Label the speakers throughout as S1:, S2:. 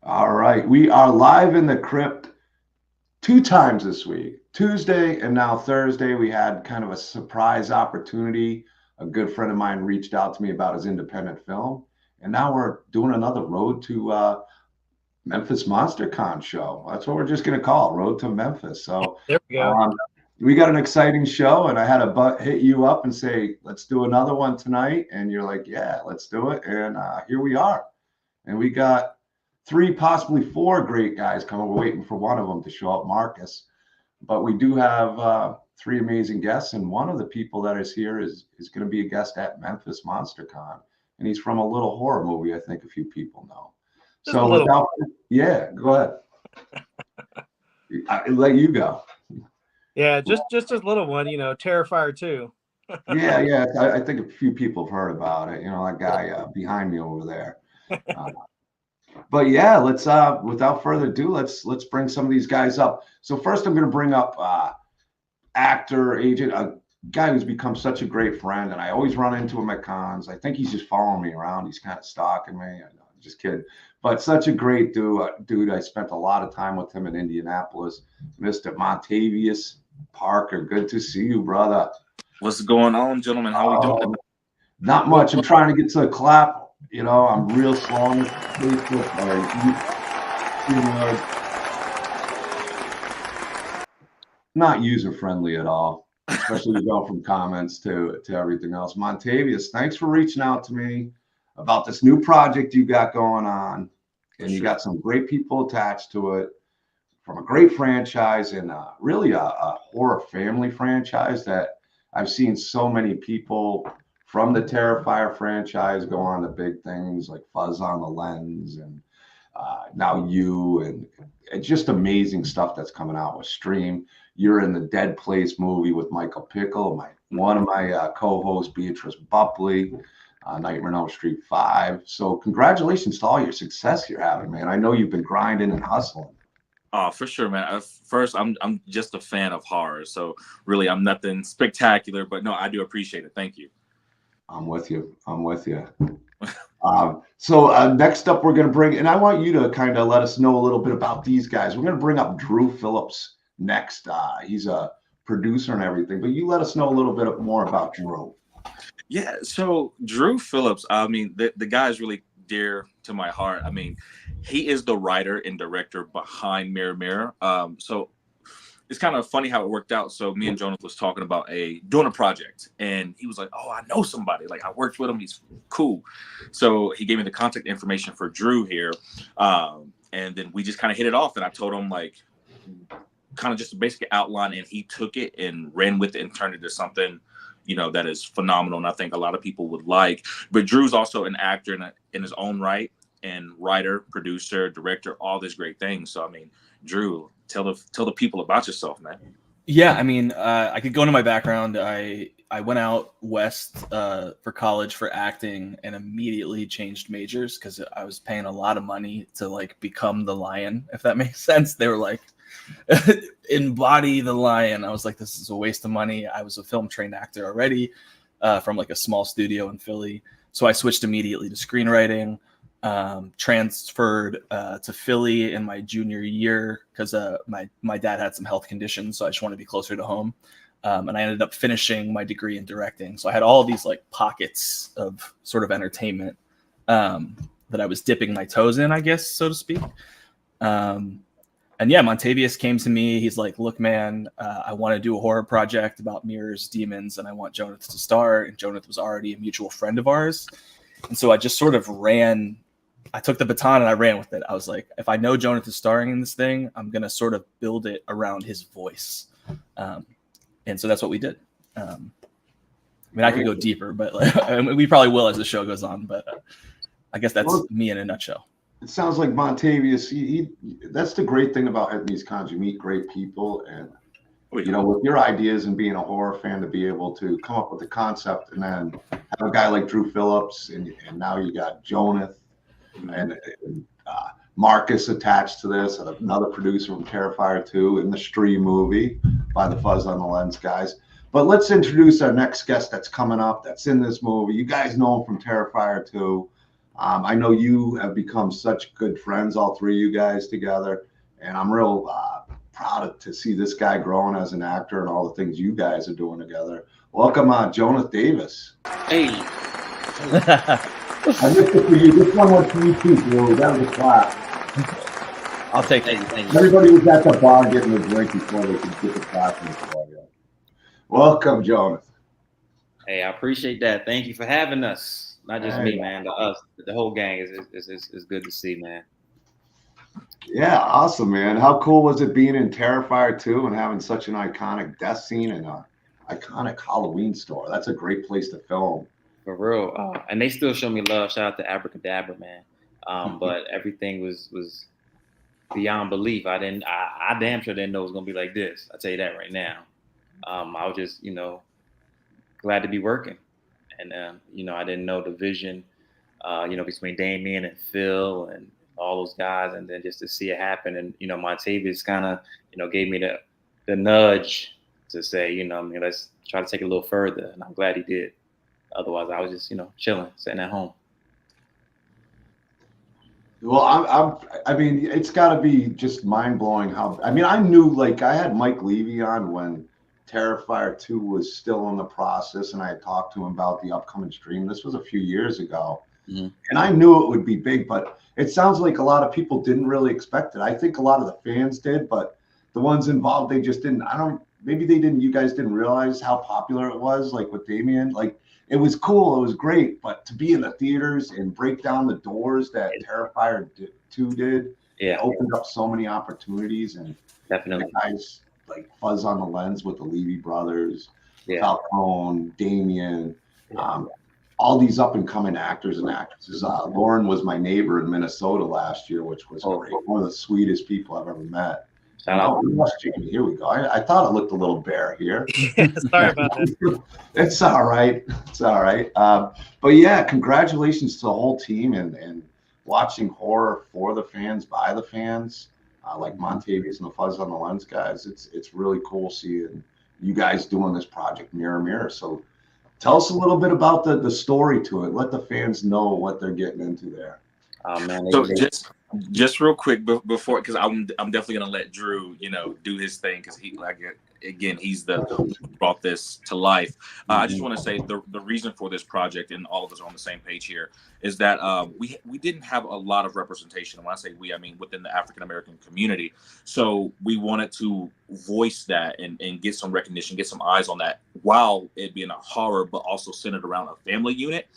S1: All right, we are live in the crypt two times this week. Tuesday and now Thursday, we had kind of a surprise opportunity. A good friend of mine reached out to me about his independent film, and now we're doing another road to Memphis Monster Con show. That's what we're just going to call it, Road to Memphis. So
S2: There we go.
S1: we got an exciting show, and I had to hit you up and say, let's do another one tonight. And you're like, yeah, let's do it. And here we are. And we got three, possibly four great guys coming. We're waiting for one of them to show up, Marcus. But we do have three amazing guests, and one of the people that is here is going to be a guest at Memphis Monster Con, and he's from a little horror movie I think a few people know.
S2: Just
S1: So without, yeah, go ahead. I'll let you go.
S2: Yeah, just a little one, Terrifier 2.
S1: Yeah. I think a few people have heard about it. You know, that guy behind me over there. But yeah, let's without further ado, let's bring some of these guys up. So first, I'm going to bring up actor, agent, a guy who's become such a great friend, and I always run into him at cons. I think he's just following me around. He's kind of stalking me. I know, I'm just kidding. But such a great dude. I spent a lot of time with him in Indianapolis. Mr. Montavius Parker, good to see you, brother.
S3: What's going on, gentlemen? How we doing?
S1: Not much. I'm trying to get to the clap. You know, I'm real slow on Facebook. Not user friendly at all, especially to go from comments to everything else. Montavius, thanks for reaching out to me about this new project you got going on, and you got some great people attached to it from a great franchise and really a horror family franchise that I've seen so many people from the Terrifier franchise go on to big things like Fuzz on the Lens and now you and just amazing stuff that's coming out with Stream. You're in the Dead Place movie with Michael Pickle, one of my co-hosts, Beatrice Bupley, Nightmare on Elm Street 5. So congratulations to all your success you're having, man. I know you've been grinding and hustling.
S3: Oh, for sure, man. First, I'm just a fan of horror, so really I'm nothing spectacular, but no, I do appreciate it. Thank you.
S1: I'm with you. So next up, we're going to bring, and I want you to kind of let us know a little bit about these guys. We're going to bring up Drew Phillips next. He's a producer and everything, but you let us know a little bit more about Drew.
S3: Yeah, so Drew Phillips, I mean, the guy is really dear to my heart. I mean, he is the writer and director behind Mirror Mirror. So it's kind of funny how it worked out. So me and Johnath was talking about doing a project, and he was like, "Oh, I know somebody. Like I worked with him. He's cool." So he gave me the contact information for Drew here, and then we just kind of hit it off. And I told him like, kind of just a basic outline, and he took it and ran with it and turned it into something, that is phenomenal. And I think a lot of people would like. But Drew's also an actor in his own right, and writer, producer, director, all these great things. So I mean, Drew, tell the people about yourself, man.
S4: Yeah, I mean, I could go into my background. I went out west for college for acting and immediately changed majors because I was paying a lot of money to like become the lion, if that makes sense. They were like, embody the lion. I was like, this is a waste of money. I was a film trained actor already from like a small studio in Philly. So I switched immediately to screenwriting. Transferred to Philly in my junior year because my dad had some health conditions, so I just wanted to be closer to home. And I ended up finishing my degree in directing. So I had all of these like pockets of sort of entertainment that I was dipping my toes in, I guess, so to speak. And yeah, Montavius came to me. He's like, look, man, I want to do a horror project about mirrors, demons, and I want Johnath to star. And Johnath was already a mutual friend of ours. And so I just sort of I took the baton and I ran with it. I was like, if I know Johnath is starring in this thing, I'm going to sort of build it around his voice. And so that's what we did. I mean, I could go deeper, but we probably will as the show goes on. But I guess that's me in a nutshell.
S1: It sounds like Montavius, that's the great thing about hitting these cons. You meet great people, and with your ideas and being a horror fan, to be able to come up with the concept and then have a guy like Drew Phillips, and now you got Johnath and Marcus attached to this, and another producer from Terrifier 2 in the Stream movie by the Fuzz on the Lens guys. But let's introduce our next guest that's coming up, that's in this movie. You guys know him from Terrifier 2. I know you have become such good friends, all three of you guys together, and I'm real proud to see this guy growing as an actor and all the things you guys are doing together. Welcome, Johnath Davis.
S5: Hey.
S1: I missed it for you. This one was for you too, Drew. That was a clap.
S4: I'll take it.
S5: Thank you.
S1: Everybody was at the bar getting a drink before they could get the clap in the audio. Welcome, Johnath.
S5: Hey, I appreciate that. Thank you for having us. Not just me, man. The whole gang is good to see, man.
S1: Yeah, awesome, man. How cool was it being in Terrifier 2 and having such an iconic death scene and an iconic Halloween store? That's a great place to film.
S5: For real. And they still show me love. Shout out to Abracadabra, man. But everything was beyond belief. I damn sure didn't know it was gonna be like this. I'll tell you that right now. I was just, glad to be working. And I didn't know the vision, between Damien and Phil and all those guys, and then just to see it happen. And Montavius kind of, gave me the nudge to say, let's try to take it a little further. And I'm glad he did. Otherwise, I was just, chilling, sitting at home.
S1: Well, I mean, it's got to be just mind blowing how. I mean, I knew, I had Mike Levy on when Terrifier 2 was still in the process, and I had talked to him about the upcoming stream. This was a few years ago, and I knew it would be big, but it sounds like a lot of people didn't really expect it. I think a lot of the fans did, but the ones involved, they just didn't. Maybe they didn't. You guys didn't realize how popular it was, with Damien. It was cool. It was great. But to be in the theaters and break down the doors that Terrifier 2 did, it opened up so many opportunities. And
S5: definitely
S1: guys like Fuzz on the Lens with the Levy brothers, Falcone, Damien, all these up and coming actors and actresses. Lauren was my neighbor in Minnesota last year, which was great. One of the sweetest people I've ever met. Here we go. I thought it looked a little bare here.
S2: Sorry about that.
S1: It's all right. It's all right. But yeah, congratulations to the whole team and watching horror for the fans, by the fans, like Montavius and the Fuzz on the Lens guys. It's really cool seeing you guys doing this project, Mirror Mirror. So tell us a little bit about the story to it. Let the fans know what they're getting into there.
S5: Man,
S3: So just real quick before, because I'm definitely gonna let Drew, do his thing, because he's the who brought this to life. I just want to say the reason for this project, and all of us are on the same page here, is that we didn't have a lot of representation. And when I say we, I mean within the African American community. So we wanted to voice that and get some recognition, get some eyes on that, while it being a horror, but also centered around a family unit.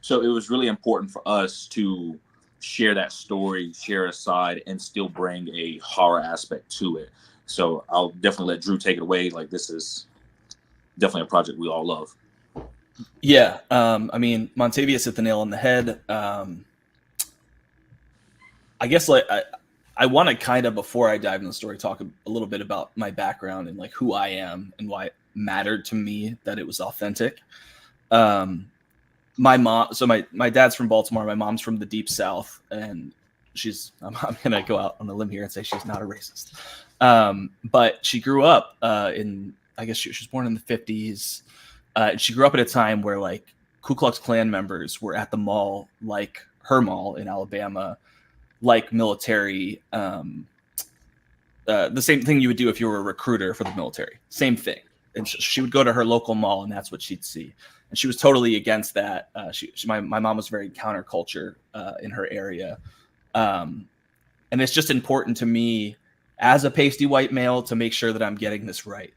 S3: So it was really important for us to share that story, share a side, and still bring a horror aspect to it. So I'll definitely let Drew take it away. This is definitely a project we all love.
S4: Yeah. I mean, Montavius hit the nail on the head. I guess I want to kind of, before I dive into the story, talk a little bit about my background and who I am and why it mattered to me that it was authentic. My mom, so my dad's from Baltimore. My mom's from the deep South, and I'm going to go out on a limb here and say she's not a racist. But she grew up I guess she was born in the 50s. She grew up at a time where Ku Klux Klan members were at the mall, like her mall in Alabama, like military, the same thing you would do if you were a recruiter for the military, same thing. And she would go to her local mall, and that's what she'd see. And she was totally against that. My mom was very counterculture in her area. And it's just important to me as a pasty white male to make sure that I'm getting this right.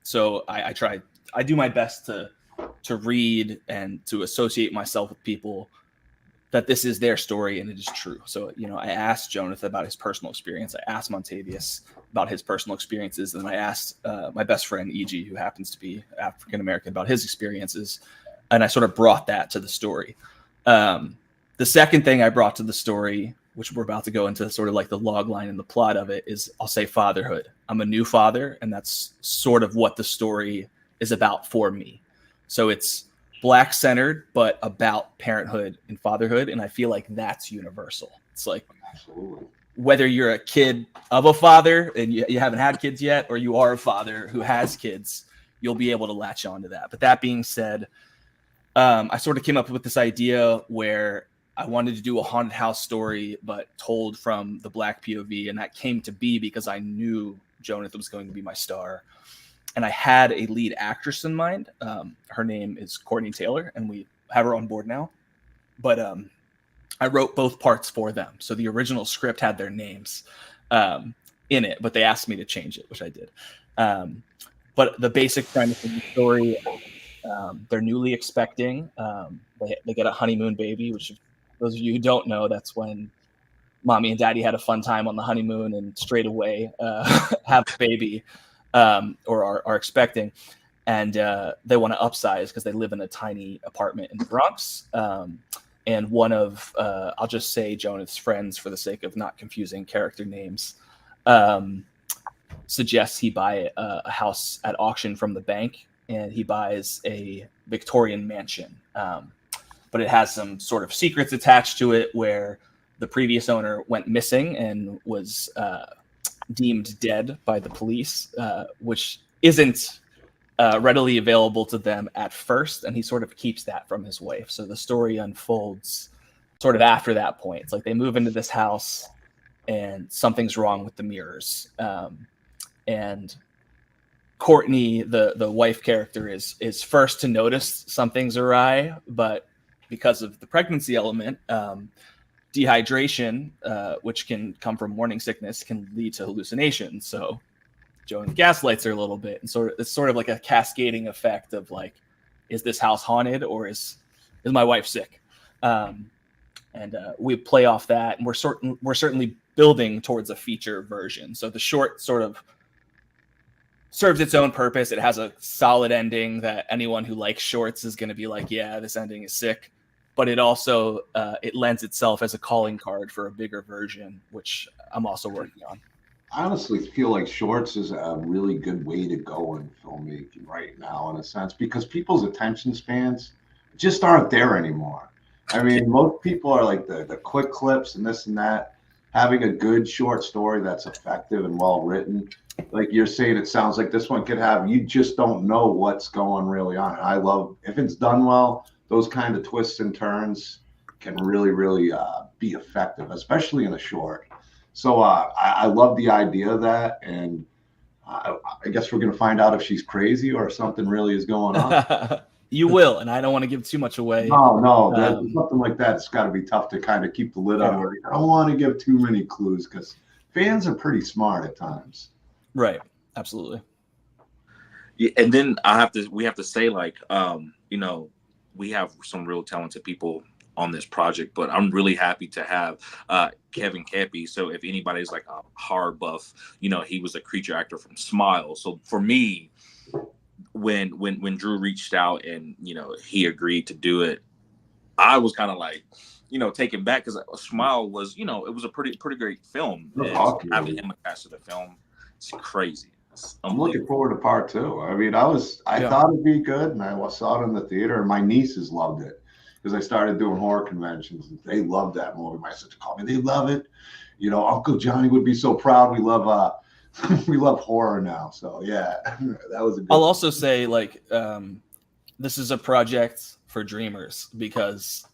S4: So I do my best to read and to associate myself with people that this is their story and it is true. So, I asked Johnath about his personal experience. I asked Montavius about his personal experiences. And I asked my best friend, E.G., who happens to be African-American, about his experiences. And I sort of brought that to the story. The second thing I brought to the story, which we're about to go into sort of the log line and the plot of it, is I'll say fatherhood. I'm a new father, and that's sort of what the story is about for me. So it's Black centered, but about parenthood and fatherhood. And I feel like that's universal. It's
S1: Absolutely.
S4: Whether you're a kid of a father and you haven't had kids yet, or you are a father who has kids, you'll be able to latch on to that. But that being said, I sort of came up with this idea where I wanted to do a haunted house story, but told from the Black POV. And that came to be because I knew Johnath was going to be my star. And I had a lead actress in mind. Her name is Courtney Taylor, and we have her on board now. But I wrote both parts for them. So the original script had their names in it, but they asked me to change it, which I did. But the basic premise of the story, they're newly expecting. They get a honeymoon baby, which those of you who don't know, that's when mommy and daddy had a fun time on the honeymoon and straight away have a baby or are expecting. And they want to upsize because they live in a tiny apartment in the Bronx. And one of, I'll just say Johnath's friends for the sake of not confusing character names, suggests he buy a house at auction from the bank, and he buys a Victorian mansion. But it has some sort of secrets attached to it where the previous owner went missing and was deemed dead by the police, which isn't readily available to them at first. And he sort of keeps that from his wife. So the story unfolds sort of after that point. It's like they move into this house and something's wrong with the mirrors. And Courtney, the wife character, is first to notice something's awry, but because of the pregnancy element, dehydration, which can come from morning sickness, can lead to hallucinations. So Johnath gaslights her a little bit, and it's sort of like a cascading effect of like, is this house haunted or is my wife sick? And we play off that, and we're certainly building towards a feature version. So the short sort of serves its own purpose. It has a solid ending that anyone who likes shorts is going to be like, yeah, this ending is sick. But it also it lends itself as a calling card for a bigger version, which I'm also working on.
S1: I honestly feel like shorts is a really good way to go in filmmaking right now, in a sense, because people's attention spans just aren't there anymore. I mean, most people are like the quick clips and this and that. Having a good short story that's effective and well written, like you're saying, it sounds like this one could have, you just don't know what's going really on. I love, if it's done well, those kind of twists and turns can really, really be effective, especially in a short. So I love the idea of that. And I guess we're going to find out if she's crazy or something really is going on.
S4: You will, and I don't want to give too much away.
S1: No, something like that. It's got to be tough to kind of keep the lid on. I don't want to give too many clues because fans are pretty smart at times.
S4: Right. Absolutely.
S3: Yeah, and then we have to say, like, we have some real talented people on this project, but I'm really happy to have Kevin Cappy. So if anybody's like a horror buff, he was a creature actor from Smile. So for me, when Drew reached out and he agreed to do it, I was kind of like taken back because Smile was it was a pretty great film. Having him attached to the film, it's crazy.
S1: I'm looking forward to part 2. I mean, I thought it'd be good, and I saw it in the theater, and my nieces loved it because I started doing horror conventions, and they loved that movie. My sister called me; they love it. Uncle Johnny would be so proud. We love we love horror now. So yeah, that was a good
S4: I'll also say, like, this is a project for dreamers because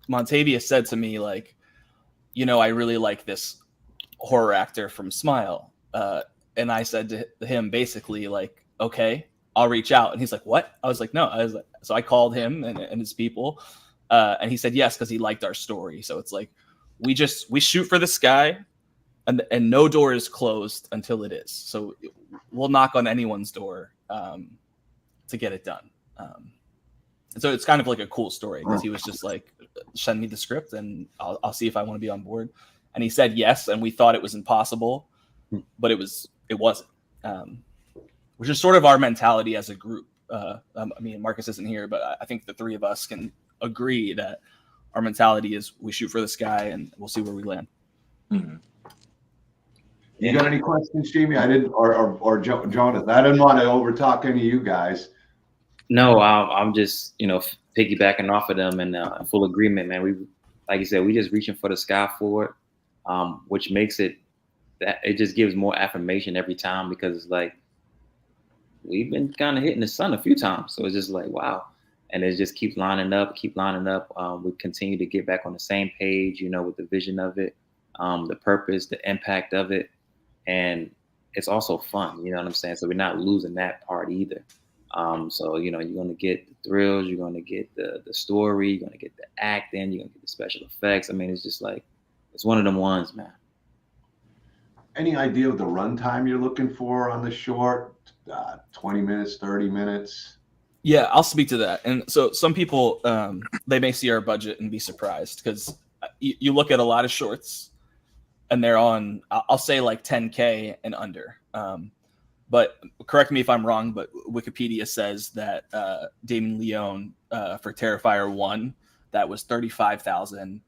S4: Montavius said to me, like, I really like this horror actor from Smile. And I said to him basically, like, okay, I'll reach out. And he's like, what? I was like, no. So I called him and his people. And he said yes, because he liked our story. So it's like, we shoot for the sky and no door is closed until it is. So we'll knock on anyone's door to get it done. And so it's kind of like a cool story because he was just like, send me the script and I'll see if I want to be on board. And he said yes. And we thought it was impossible, but it wasn't, which is sort of our mentality as a group. I mean, Marcus isn't here, but I think the three of us can agree that our mentality is we shoot for the sky and we'll see where we land.
S3: Mm-hmm.
S1: You got any questions, Jamie? I didn't, or Johnath. I didn't want to overtalk any of you guys.
S5: No, I'm just piggybacking off of them and in full agreement, man. We, like you said, we just reaching for the sky for it, which makes it that it just gives more affirmation every time because it's like we've been kind of hitting the sun a few times, so it's just like wow. and it just keeps lining up. We continue to get back on the same page, you know, with the vision of it, the purpose, the impact of it, and it's also fun. You know what I'm saying? So we're not losing that part either. So, you know, you're going to get the thrills, you're going to get the story, you're going to get the acting, you're going to get the special effects. I mean, it's just like, it's one of them ones, man.
S1: Any idea of the runtime you're looking for on the short? 20 minutes, 30 minutes?
S4: Yeah, I'll speak to that. And so some people, they may see our budget and be surprised because you look at a lot of shorts and they're on, I'll say like 10K and under. But correct me if I'm wrong, but Wikipedia says that Damien Leone for Terrifier 1, that was $35,000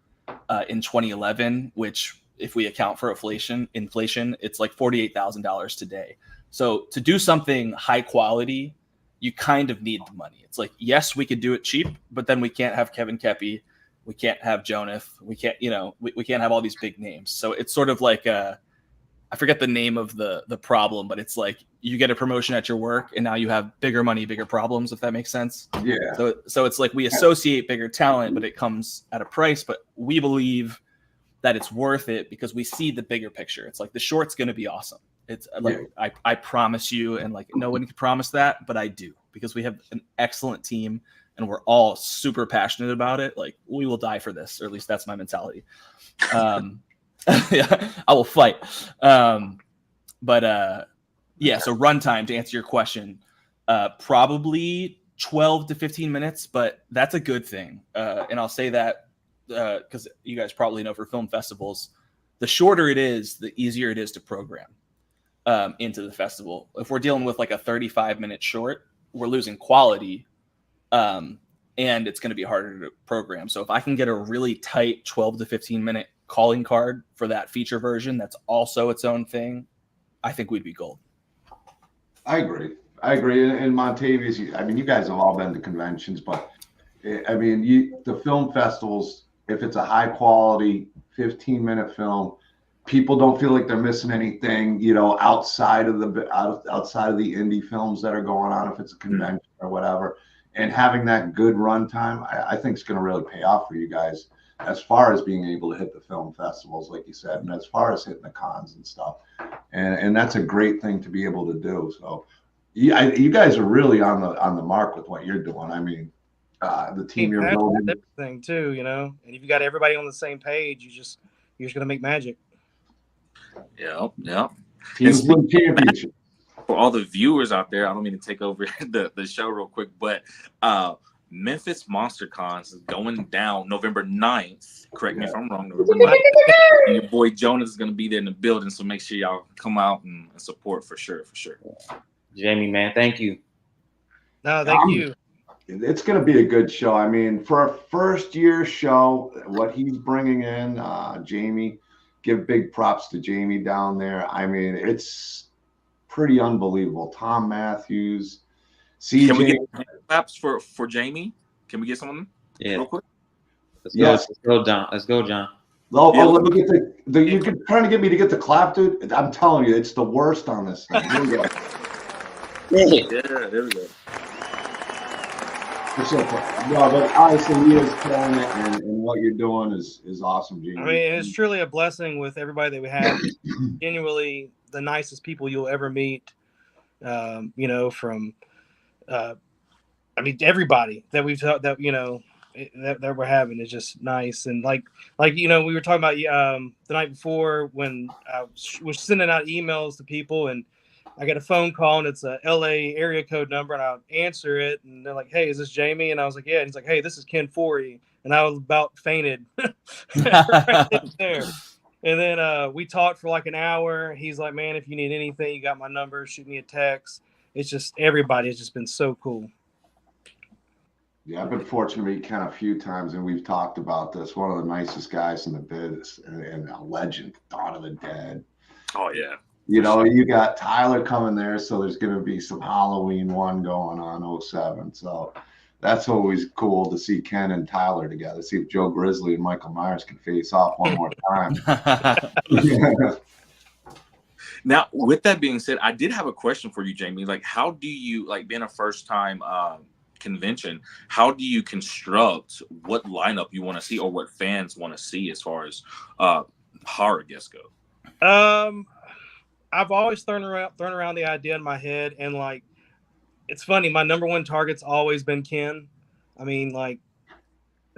S4: in 2011, which if we account for inflation, it's like $48,000 today. So to do something high quality, you kind of need the money. It's like, yes, we could do it cheap, but then we can't have Kevin Kepi, we can't have Johnath, we can't, you know, we can't have all these big names. So it's sort of like I forget the name of the problem, but it's like you get a promotion at your work and now you have bigger money, bigger problems, if that makes sense.
S1: Yeah.
S4: So it's like we associate bigger talent, but it comes at a price. But we believe that it's worth it because we see the bigger picture. It's like the short's going to be awesome. It's like, I promise you, and like no one can promise that, but I do, because we have an excellent team and we're all super passionate about it. Like, we will die for this, or at least that's my mentality. Yeah, I will fight. Yeah, so runtime, to answer your question, probably 12 to 15 minutes, but that's a good thing. And I'll say that because you guys probably know, for film festivals, the shorter it is, the easier it is to program into the festival. If we're dealing with like a 35-minute short, we're losing quality, and it's going to be harder to program. So if I can get a really tight 12 to 15-minute calling card for that feature version that's also its own thing, I think we'd be gold.
S1: I agree. And Montavius, I mean, you guys have all been to conventions, but I mean, the film festivals, if it's a high quality 15-minute film, people don't feel like they're missing anything, you know, outside of the indie films that are going on, if it's a convention or whatever. And having that good runtime, I think is going to really pay off for you guys, as far as being able to hit the film festivals, like you said, and as far as hitting the cons and stuff. And that's a great thing to be able to do. So you guys are really on the mark with what you're doing. I mean, the team you're building,
S2: everything too, you know. And if you got everybody on the same page, you're just gonna make magic.
S3: Yeah.
S1: Teams win championships.
S3: For all the viewers out there, I don't mean to take over the show real quick, but Memphis Monster Con is going down November 9th. Correct me if I'm wrong. November 9th. And your boy Johnath is going to be there in the building, so make sure y'all come out and support for sure.
S5: Jamie, man, thank you.
S2: No, thank you.
S1: It's going to be a good show. I mean, for a first-year show, what he's bringing in, Jamie, give big props to Jamie down there. I mean, it's pretty unbelievable. Tom Matthews, CJ.
S3: Can we get claps for Jamie? Can we get some of them?
S5: Yeah.
S3: Real quick?
S5: Let's go, John.
S1: Let me get you're trying to get me to get the clap, dude. I'm telling you, it's the worst on this thing. Here we go.
S3: Yeah, there we go.
S1: No, but honestly, he is killing it, and what you're doing is awesome, Jamie.
S2: I mean, it's truly a blessing with everybody that we have. Genuinely the nicest people you'll ever meet. You know, from I mean, everybody that we've taught, that, you know, that we're having is just nice. And like you know, we were talking about the night before when I was sending out emails to people, and I got a phone call, and it's a LA area code number, and I'll answer it, and they're like, "Hey, is this Jamie?" And I was like, "Yeah." And he's like, "Hey, this is Ken Forey," and I was about fainted right there. And then we talked for like an hour. He's like, "Man, if you need anything, you got my number. Shoot me a text." It's just, everybody has just been so cool.
S1: Yeah, I've been fortunate to meet Ken a few times, and we've talked about this. One of the nicest guys in the biz, and a legend, Dawn of the Dead.
S3: Oh, yeah.
S1: You know, you got Tyler coming there, so there's going to be some Halloween one going on 07. So that's always cool to see Ken and Tyler together. See if Joe Grizzly and Michael Myers can face off one more time.
S3: Now, with that being said, I did have a question for you, Jamie. Like, how do you, like, being a first-time convention, how do you construct what lineup you want to see or what fans want to see as far as horror guests go?
S2: I've always thrown around the idea in my head, and like, it's funny. My number one target's always been Ken. I mean, like,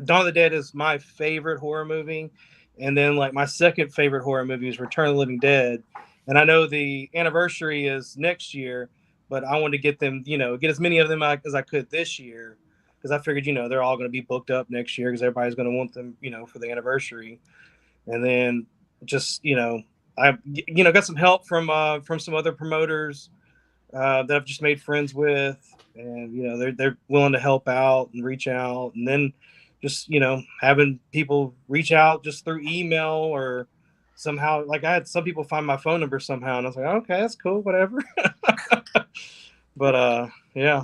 S2: Dawn of the Dead is my favorite horror movie, and then like my second favorite horror movie is Return of the Living Dead. And I know the anniversary is next year, but I wanted to get them, get as many of them as I could this year, because I figured, they're all going to be booked up next year because everybody's going to want them, for the anniversary. And then just, I got some help from some other promoters that I've just made friends with, and they're willing to help out and reach out, and then just having people reach out just through email or somehow. Like, I had some people find my phone number somehow, and I was like, okay, that's cool, whatever. But yeah.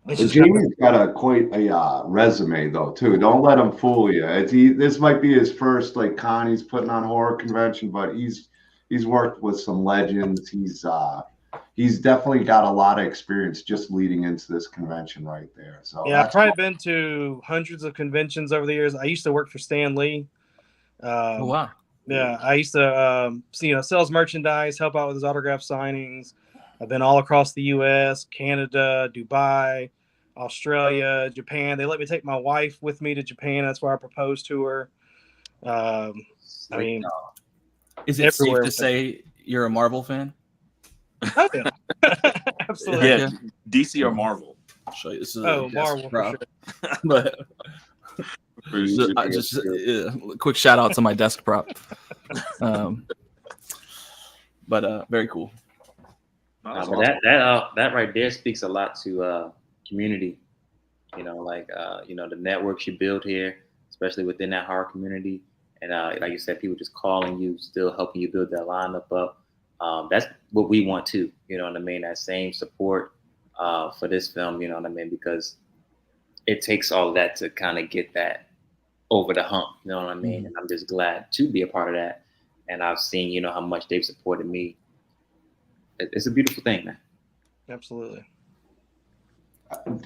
S1: Jamie's got quite a resume though too. Don't let him fool you. This might be his first like con he's putting on horror convention, but he's worked with some legends. He's definitely got a lot of experience just leading into this convention right there. So
S2: yeah, I've probably been to hundreds of conventions over the years. I used to work for Stan Lee.
S4: Oh wow.
S2: Yeah, I used to sells merchandise, help out with his autograph signings. I've been all across the U.S., Canada, Dubai, Australia, Japan. They let me take my wife with me to Japan. That's where I proposed to her. I mean,
S4: is it safe to say you're a Marvel fan?
S2: Oh, yeah. Absolutely.
S3: Yeah, DC or Marvel?
S4: I'll show you. This is
S2: Marvel for sure.
S4: But just quick shout out to my desk prop. But very cool.
S5: But that right there speaks a lot to community. The networks you build here, especially within that horror community, and like you said, people just calling you, still helping you build that lineup up. That's what we want too. You know what I mean? That same support for this film. You know what I mean? Because it takes all of that to kind of get that over the hump. You know what I mean? And I'm just glad to be a part of that. And I've seen, how much they've supported me. It's a beautiful thing, man.
S2: Absolutely.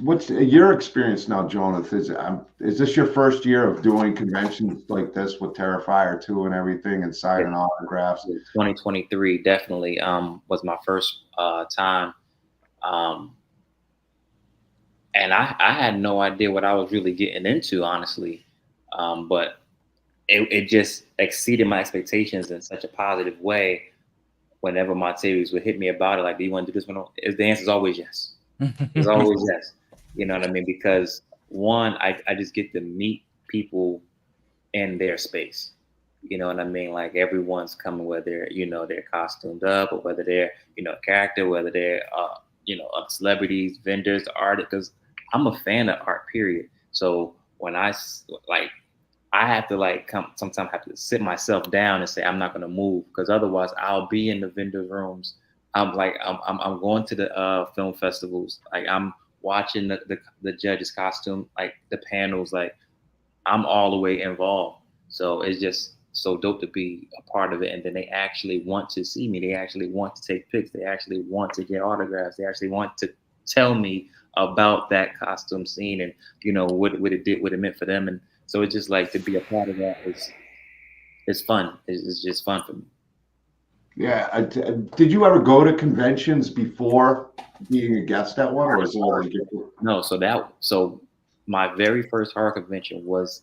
S1: What's your experience now, Johnath? Is this your first year of doing conventions like this with Terrifier 2 and everything and signing autographs?
S5: 2023 definitely was my first time. And I had no idea what I was really getting into, honestly. But it just exceeded my expectations in such a positive way. Whenever Montavius would hit me about it, like, do you want to do this one? The answer is always yes. It's always yes. You know what I mean? Because one, I just get to meet people in their space. You know what I mean? Like, everyone's coming, whether, they're costumed up or whether they're, a character, whether they're, celebrities, vendors, artists, because I'm a fan of art, period. So when I have to sometimes have to sit myself down and say, I'm not going to move, because otherwise I'll be in the vendor rooms. I'm going to the film festivals. Like, I'm watching the judges' costume, like the panels, like I'm all the way involved. So it's just so dope to be a part of it. And then they actually want to see me. They actually want to take pics. They actually want to get autographs. They actually want to tell me about that costume scene and, what it did, what it meant for them. And so it's just like, to be a part of that is fun. It's just fun for me.
S1: Yeah. Did you ever go to conventions before being a guest at one, or is it
S5: No. So my very first horror convention was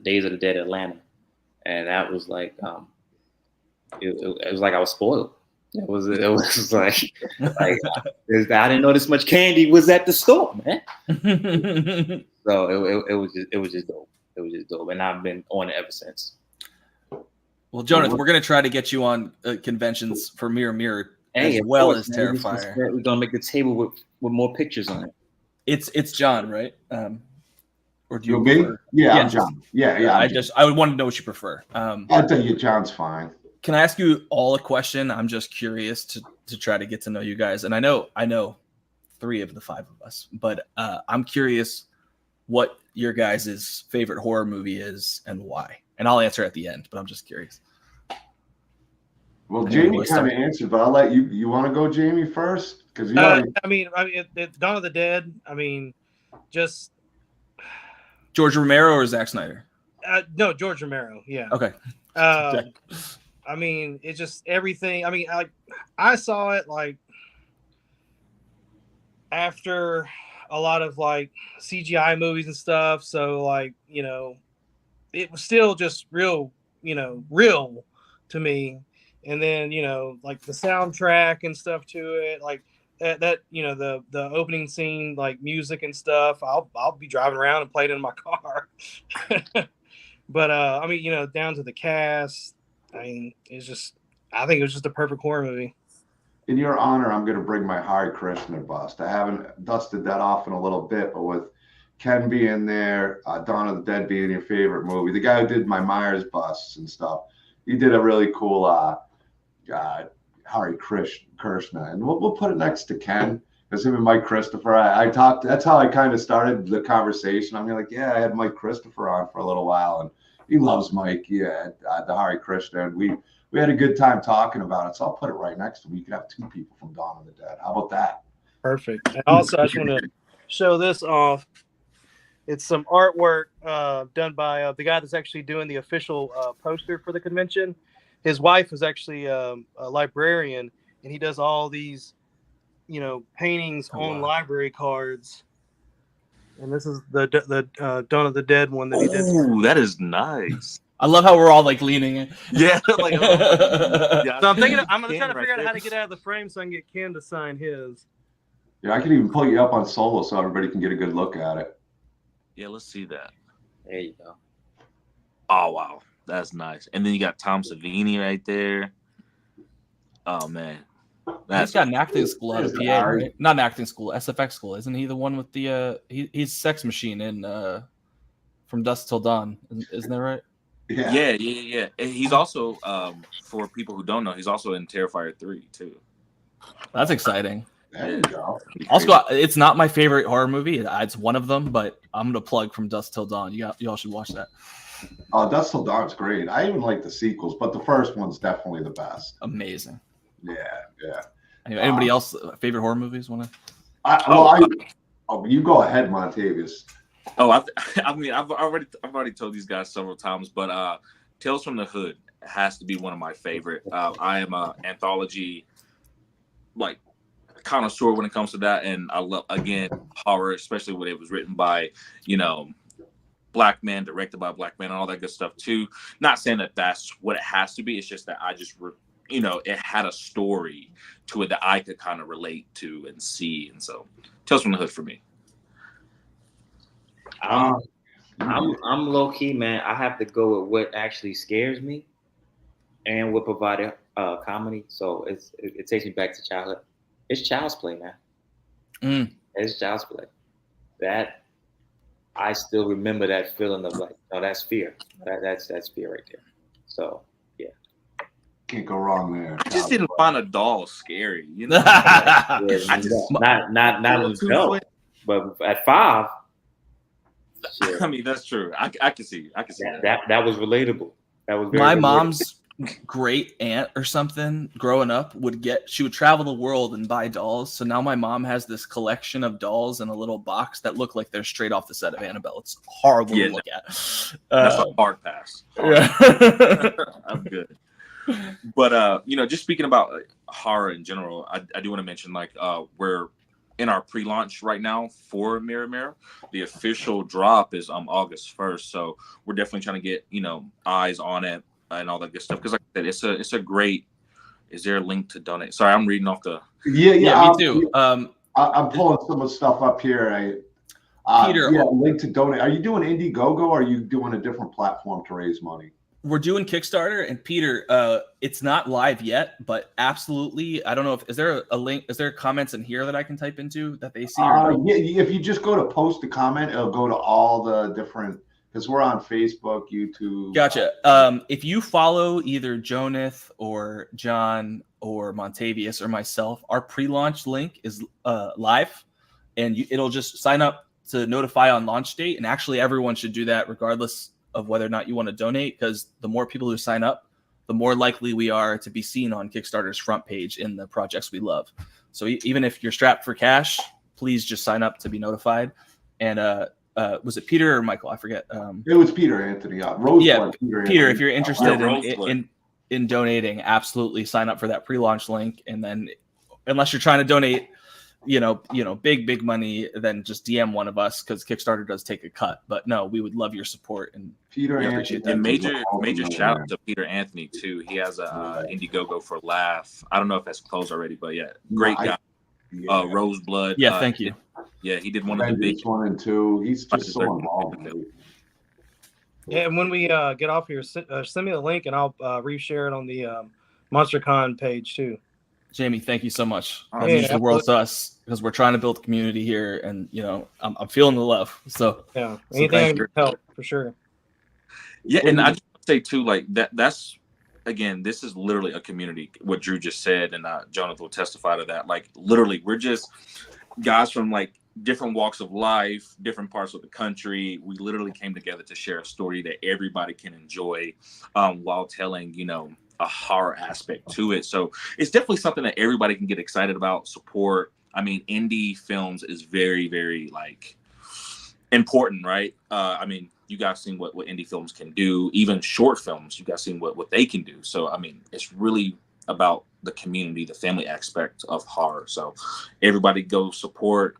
S5: Days of the Dead Atlanta, and that was like it was like I was spoiled. It was like I didn't know this much candy was at the store, man. So it was just dope. It was just dope, and I've been on it ever since.
S4: Well, Johnath, we're gonna try to get you on conventions for Mirror as well as Terrifier.
S5: We're gonna make the table with more pictures on it.
S4: It's John, right? Or do you
S1: me?
S4: prefer?
S1: Yeah, I'm John. Yeah.
S4: I would want to know what you prefer.
S1: I'll tell you, John's fine.
S4: Can I ask you all a question? I'm just curious to try to get to know you guys, and I know 3 of the 5 of us, but I'm curious what your guys' favorite horror movie is and why. And I'll answer at the end, but I'm just curious.
S1: Well, Jamie kind of answered, but I'll let you. You want to go, Jamie, first? Because you know,
S2: I mean, Dawn of the Dead. I mean, just
S4: George Romero or Zack Snyder?
S2: no, George Romero. Yeah.
S4: Okay.
S2: I mean, it's just everything. I mean, I saw it like after a lot of like CGI movies and stuff. So like, you know, it was still just real, you know, real to me. And then, you know, like the soundtrack and stuff to it, like that you know, the opening scene, like music and stuff, I'll be driving around and play it in my car. But I mean, you know, down to the cast, I mean, I think it was just a perfect horror movie.
S1: in your honor, I'm going to bring my Hare Krishna bust. I haven't dusted that off in a little bit, but with Ken being there, Dawn of the Dead being your favorite movie, the guy who did my Myers busts and stuff, he did a really cool Hare Krishna, and we'll put it next to Ken. Because him and Mike Christopher, I talked. That's how I kind of started the conversation. I'm like, yeah, I had Mike Christopher on for a little while, and he loves Mike. Yeah, the Hare Krishna, and we had a good time talking about it. So I'll put it right next to him. You could have two people from Dawn of the Dead. How about that?
S2: Perfect. And also, I just want to show this off. It's some artwork done by the guy that's actually doing the official poster for the convention. His wife is actually a librarian, and he does all these, you know, paintings on library cards. And this is the Dawn of the Dead one that he did.
S3: Ooh, that is nice.
S4: I love how we're all like leaning in.
S3: Yeah, like,
S2: So I'm thinking I'm gonna try to figure out how to get out of the frame so I can get Ken to sign his.
S1: Yeah, I can even pull you up on Solo so everybody can get a good look at it.
S3: Yeah, let's see that.
S5: There you go.
S3: Oh wow, that's nice. And then you got Tom Savini right there. Oh man.
S4: He's got an acting school out of PA, right? Not an acting school, SFX school. Isn't he the one with the he's Sex Machine in From Dusk Till Dawn? Isn't that right?
S3: Yeah. And he's also for people who don't know, he's also in Terrifier 3 too.
S4: That's exciting.
S1: There you go.
S4: Also, it's not my favorite horror movie. It's one of them, but I'm gonna plug From Dusk Till Dawn. Y'all should watch that.
S1: Dusk Till Dawn's great. I even like the sequels, but the first one's definitely the best.
S4: Amazing.
S1: Yeah.
S4: Anybody else favorite horror movies? Want
S1: to? You go ahead, Montavius.
S3: Oh, I mean, I've already told these guys several times, but Tales from the Hood has to be one of my favorite. I am a anthology like connoisseur when it comes to that, and I love, again, horror, especially when it was written by, you know, Black men, directed by Black men, and all that good stuff too. Not saying that that's what it has to be. It's just that I just you know, it had a story to it that I could kind of relate to and see. And so Tales from the Hood for me.
S5: I'm low key, man. I have to go with what actually scares me and what provided comedy. So it takes me back to childhood. It's Child's Play, man. It's Child's Play. That I still remember that feeling of like, no, that's fear. That's fear right there. So yeah.
S1: Can't go wrong there.
S3: I just didn't find a doll scary, you know.
S5: I just not as adult, but at 5. Shit.
S3: I mean, that's true. I can see.
S5: That was relatable. That was very
S4: my
S5: relatable.
S4: mom's great aunt or something growing up she would travel the world and buy dolls. So now my mom has this collection of dolls in a little box that look like they're straight off the set of Annabelle. It's horrible to look at.
S3: That's a hard pass.
S4: Yeah.
S3: I'm good. But you know, just speaking about horror in general, I do want to mention like we're in our pre-launch right now for Mirror Mirror. The official drop is August 1st, so we're definitely trying to get, you know, eyes on it and all that good stuff. Because like I said, it's a great. Is there a link to donate? Sorry, I'm reading off the.
S4: Yeah, me too.
S1: I'm pulling some of the stuff up here.
S4: Peter,
S1: link to donate. Are you doing Indiegogo or are you doing a different platform to raise money?
S4: We're doing Kickstarter, and Peter, it's not live yet, but absolutely. I don't know is there a link? Is there comments in here that I can type into that they see?
S1: Yeah, if you just go to post a comment, it'll go to all the different, because we're on Facebook, YouTube.
S4: Gotcha. If you follow either Johnath or John or Montavius or myself, our pre-launch link is live, and it'll just sign up to notify on launch date. And actually, everyone should do that regardless of whether or not you want to donate, because the more people who sign up, the more likely we are to be seen on Kickstarter's front page in the projects we love. So even if you're strapped for cash, please just sign up to be notified. And was it Peter or Michael? I forget.
S1: It was Peter Anthony. Roseblood,
S4: Peter, if you're interested
S3: Roseblood.
S4: in donating, absolutely sign up for that pre-launch link. And then, unless you're trying to donate, big money, then just DM one of us, because Kickstarter does take a cut. But no, we would love your support, and
S1: Peter
S4: we
S1: Anthony.
S4: appreciate that.
S3: And major shout out to Peter Anthony too. He has a Indiegogo for Laugh. I don't know if that's closed already, but yeah, great guy. Roseblood.
S4: Yeah, thank you.
S3: Yeah, he did one of the big
S1: 1 and 2. He's just so involved.
S2: Yeah, and when we get off here, send me the link, and I'll reshare it on the MonsterCon page too.
S4: Jamie, thank you so much. That
S2: Yeah,
S4: means the world to us, because we're trying to build community here, and I'm feeling the love. So
S2: yeah, anything I can help for sure.
S3: Yeah, and I just want to say too, like that's again, this is literally a community. What Drew just said, and Johnath will testify to that. Like literally, we're just guys from like different walks of life, different parts of the country. We literally came together to share a story that everybody can enjoy, while telling a horror aspect to it. So it's definitely something that everybody can get excited about, support. I mean, indie films is very, very like important, right? I mean, you guys seen what indie films can do, even short films, you guys seen what they can do. So, I mean, it's really about the community, the family aspect of horror. So everybody go support,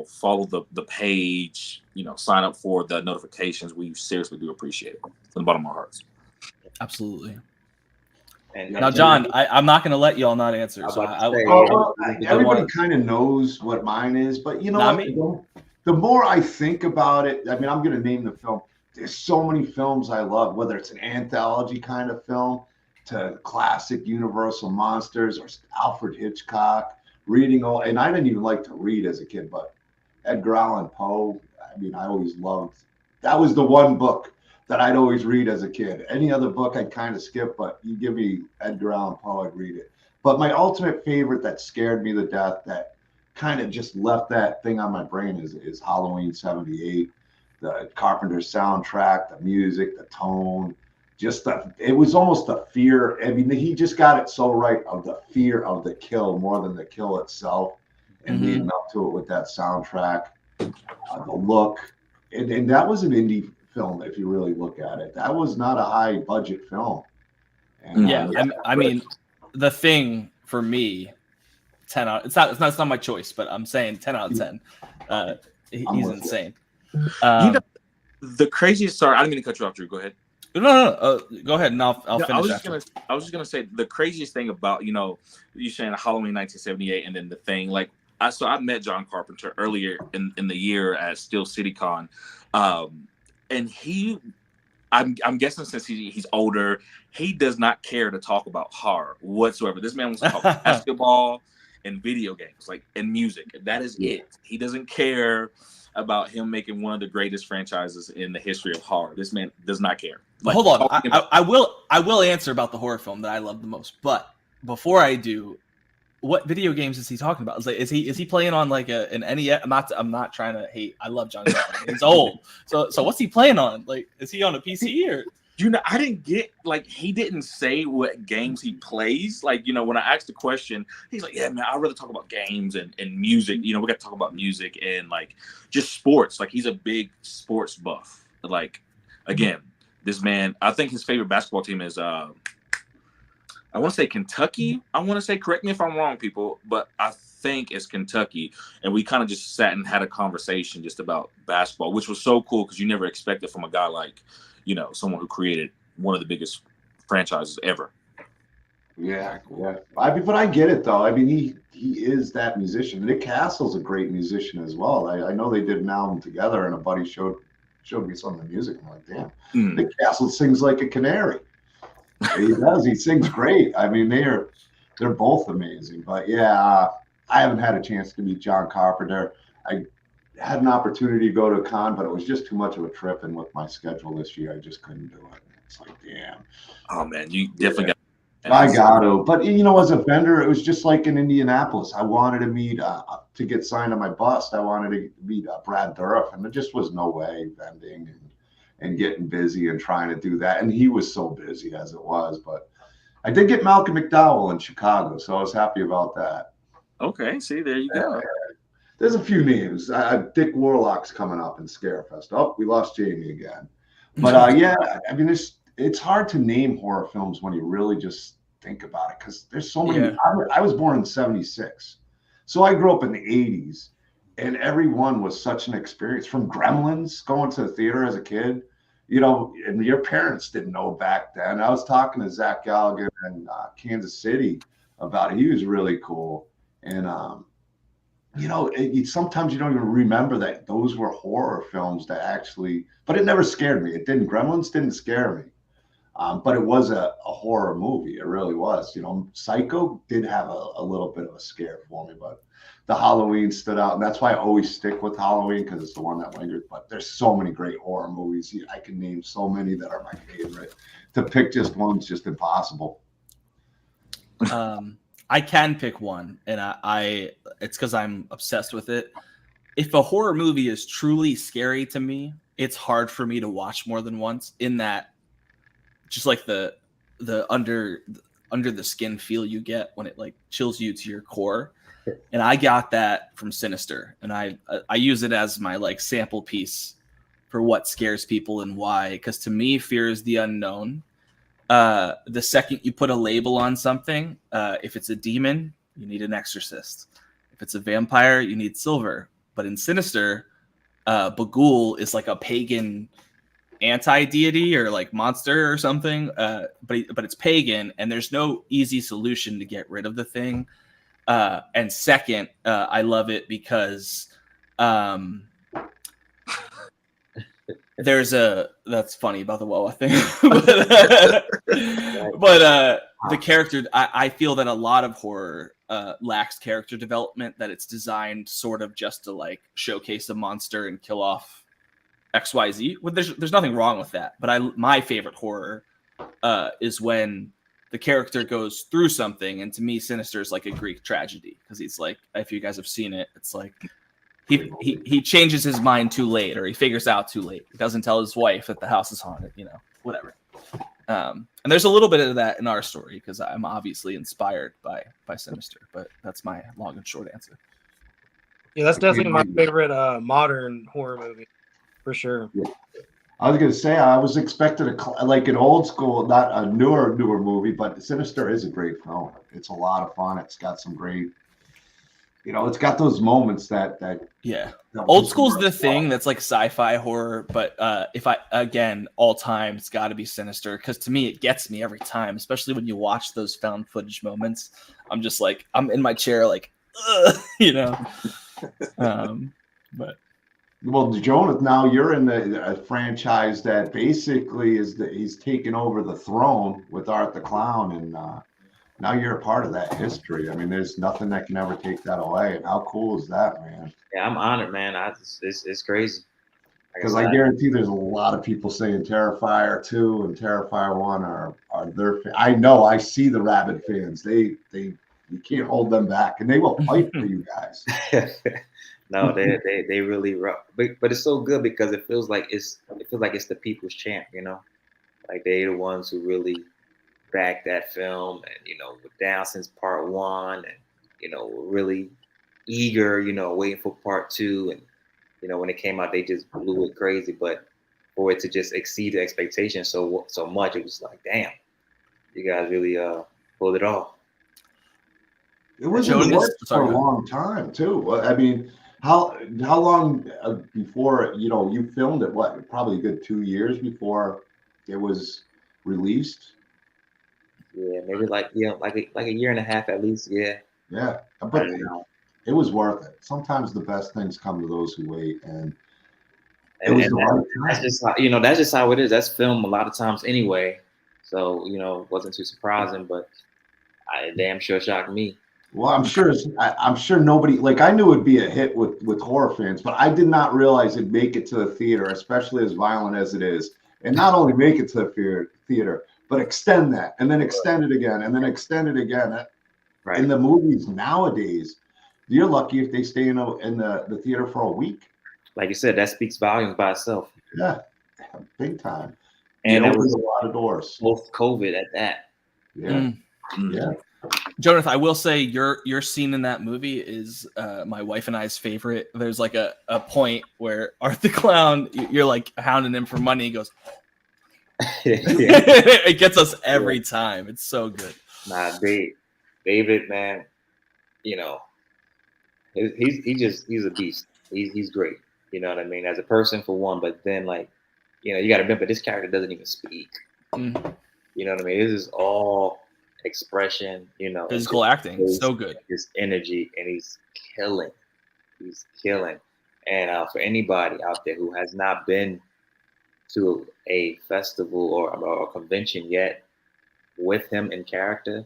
S3: follow the page, sign up for the notifications. We seriously do appreciate it from the bottom of our hearts.
S4: Absolutely.
S5: And
S4: Now, John, I'm not going to let y'all not answer. So
S1: everybody kind of knows what mine is, but the more I think about it, I mean, I'm going to name the film. There's so many films I love, whether it's an anthology kind of film to classic Universal monsters or Alfred Hitchcock, and I didn't even like to read as a kid, but Edgar Allan Poe, I mean, I always loved, that was the one book that I'd always read as a kid. Any other book I'd kind of skip, but you give me Edgar Allan Poe, I'd read it. But my ultimate favorite that scared me to death, that kind of just left that thing on my brain, is Halloween 78. The Carpenter soundtrack, the music, the tone, it was almost the fear. I mean, he just got it so right, of the fear of the kill more than the kill itself, and leading up to it with that soundtrack, the look. And that was an indie film, if you really look at it. That was not a high budget film. And
S4: I mean, The Thing for me, 10 out. It's not my choice, but I'm saying 10 out of 10. He's insane.
S3: The craziest. Sorry, I didn't mean to cut you off, Drew. Go ahead.
S4: No. Go ahead, and I'll finish.
S3: I was just gonna say the craziest thing about you saying Halloween 1978 and then The Thing. Like I met John Carpenter earlier in the year at Steel City Con, and I'm guessing since he's older, he does not care to talk about horror whatsoever. This man wants to talk basketball and video games, like, and music. That is it. He doesn't care about him making one of the greatest franchises in the history of horror. This man does not care. Like,
S4: hold on, I will answer about the horror film that I love the most. But before I do, what video games is he talking about? Is he playing on like an NES? I'm not trying to hate. I love John Carpenter. He's old. So what's he playing on? Like, is he on a PC or?
S3: I didn't get, like, he didn't say what games he plays. Like, when I asked the question, he's like, yeah, man, I'd rather talk about games and music. We got to talk about music and, like, just sports. Like, he's a big sports buff. Like, again, this man, I think his favorite basketball team is, I want to say Kentucky. I want to say, correct me if I'm wrong, people, but I think it's Kentucky. And we kind of just sat and had a conversation just about basketball, which was so cool because you never expect it from a guy like, someone who created one of the biggest franchises ever.
S1: Yeah. But I get it though. I mean, he is that musician. Nick Castle's a great musician as well. I know they did an album together, and a buddy showed me some of the music. I'm like, damn, Nick Castle sings like a canary. He does. He sings great. I mean, they're both amazing. But yeah, I haven't had a chance to meet John Carpenter. I had an opportunity to go to a con, but it was just too much of a trip, and with my schedule this year, I just couldn't do it. It's like, damn.
S3: Oh man, you definitely got.
S1: I got to, but as a vendor, it was just like in Indianapolis. I wanted to meet to get signed on my bust. I wanted to meet Brad Dourif, and there just was no way vending and getting busy and trying to do that. And he was so busy as it was, but I did get Malcolm McDowell in Chicago, so I was happy about that.
S3: Okay, see, there you go.
S1: There's a few names. Dick Warlock's coming up in Scarefest. Oh, we lost Jamie again. But yeah, I mean, it's hard to name horror films when you really just think about it, because there's so many.
S4: Yeah.
S1: I was born in '76, so I grew up in the '80s, and every one was such an experience. From Gremlins, going to the theater as a kid, you know, and your parents didn't know back then. I was talking to Zach Gallagher in Kansas City about it. He was really cool, and you know, sometimes you don't even remember that those were horror films that actually, but it never scared me. It didn't. Gremlins didn't scare me. But it was a horror movie. It really was. You know, Psycho did have a little bit of a scare for me, but the Halloween stood out. And that's why I always stick with Halloween, because it's the one that lingered. But there's so many great horror movies. I can name so many that are my favorite. To pick just one's just impossible.
S4: I can pick one, and it's because I'm obsessed with it. If a horror movie is truly scary to me, it's hard for me to watch more than once, in that just like the under the skin feel you get when it like chills you to your core. And I got that from Sinister, and I use it as my like sample piece for what scares people and why. Because to me, fear is the unknown. The second you put a label on something, if it's a demon, you need an exorcist. If it's a vampire, you need silver. But in Sinister, Bagul is like a pagan anti-deity or like monster or something, but it's pagan, and there's no easy solution to get rid of the thing. And second, I love it because that's funny about the Wawa thing. but the character, I feel that a lot of horror lacks character development, that it's designed sort of just to like showcase a monster and kill off XYZ. Well, there's nothing wrong with that, but my favorite horror is when the character goes through something, and to me, Sinister is like a Greek tragedy, because he's like, if you guys have seen it, it's like he changes his mind too late, or he figures out too late. He doesn't tell his wife that the house is haunted, you know, whatever. And there's a little bit of that in our story, because I'm obviously inspired by Sinister, but that's my long and short answer.
S2: Yeah, that's definitely my favorite modern horror movie, for sure.
S1: Yeah. I was going to say, I was expecting like an old school, not a newer movie, but Sinister is a great film. It's a lot of fun. It's got some great, you know, it's got those moments that
S4: yeah. Old school's the thing that's like sci-fi horror, but if all time, it's got to be Sinister, because to me, it gets me every time, especially when you watch those found footage moments. I'm just like, I'm in my chair, like, you know. But.
S1: Well, Johnath, now you're in the franchise that basically he's taken over the throne with Art the Clown, and now you're a part of that history. I mean, there's nothing that can ever take that away. And how cool is that, man?
S5: Yeah, I'm honored, man. It's crazy.
S1: Because I guarantee there's a lot of people saying Terrifier 2 and Terrifier 1 are their. I know, I see the rabid fans. They you can't hold them back, and they will fight for you guys.
S5: No, they really rough, but it's so good because it feels like it's the people's champ, you know, like they the ones who really backed that film, and you know, were down since part 1, and you know, were really eager, you know, waiting for part 2, and you know, when it came out, they just blew it crazy. But for it to just exceed the expectations so much, it was like, damn, you guys really pulled it off.
S1: It was in the works for a long time too. I mean. How long before, you know, you filmed it? What, probably a good 2 years before it was released?
S5: Yeah, maybe like a year and a half at least. Yeah.
S1: Yeah, but it was worth it. Sometimes the best things come to those who wait, and it was the right time.
S5: That's just how, you know, that's just how it is. That's film a lot of times anyway. So you know, it wasn't too surprising, but it damn sure shocked me.
S1: Well, I'm sure nobody, like, I knew it'd be a hit with horror fans, but I did not realize it'd make it to the theater, especially as violent as it is. And not only make it to the theater, but extend that, and then extend it again, and then extend it again. Right. In the movies nowadays, you're lucky if they stay in the theater for a week.
S5: Like you said, that speaks volumes by itself.
S1: Yeah, big time.
S5: And
S1: it was a lot of doors.
S5: Both COVID at that.
S1: Yeah. Yeah.
S4: Johnath, I will say your scene in that movie is my wife and I's favorite. There's like a point where Art the Clown, you're like hounding him for money. He goes, it gets us every time. It's so good.
S5: Nah, David, man, you know, he's a beast. He's great. You know what I mean? As a person for one, but then like, you know, you got to remember this character doesn't even speak.
S4: Mm.
S5: You know what I mean? This is all expression. You know,
S4: Physical acting, so good.
S5: His energy, and he's killing. He's killing. And for anybody out there who has not been to a festival or a convention yet with him in character,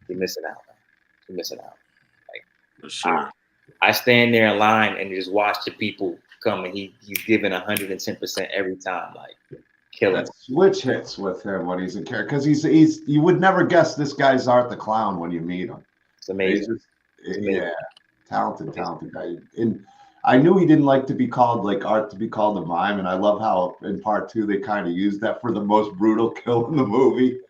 S5: you're missing out. You're missing out. Like,
S3: For sure.
S5: I stand there in line and just watch the people come, and he's giving 110% every time, like killing.
S1: That switch hits with him when he's in character, because he's you would never guess this guy's Art the Clown when you meet him.
S5: It's amazing.
S1: Yeah, talented guy. And I knew he didn't like to be called like Art to be called a mime, and I love how in part 2 they kind of used that for the most brutal kill in the movie.